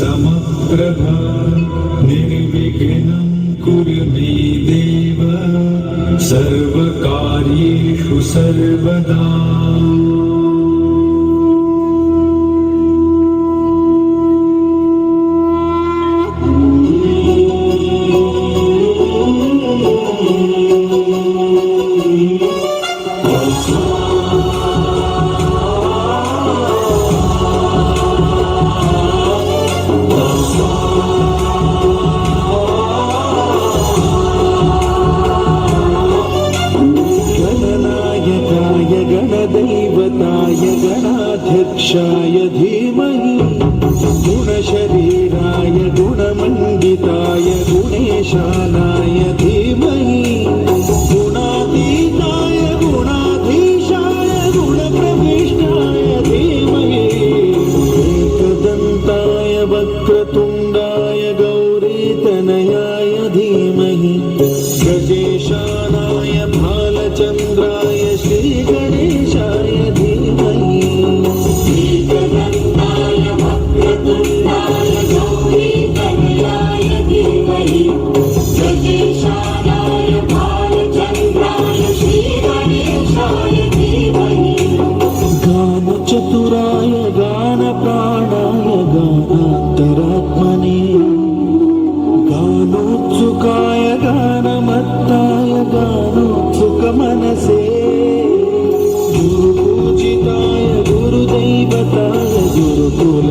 समप्रभा निर्विघ्नं कुरु मे देव सर्वकार्येषु सर्वदा। गणदैवताय गणाध्यक्षाय धीमहि गुणशरीराय गुणमण्डिताय गुणेशानाय धीमहि गुणातीताय गुणाधीशाय गुणप्रविष्टाय धीमहि एकदन्ताय वक्रतुण्डाय गौरीतनयाय धीमहि गजेशानाय भालचन्द्राय श्रीगणेशाय धीमहि एकदन्ताय वक्रतुण्डाय गौरीतनयाय धीमहि गजेशानाय भालचन्द्राय श्रीगणेशाय धीमहि गानचतुराय गानप्राणाय गानान्तरात्मने गानोत्सुकाय गानमत्ताय गानोत्सुकमनसे गुरुपूजिताय गुरुदैवताय गुरुकुल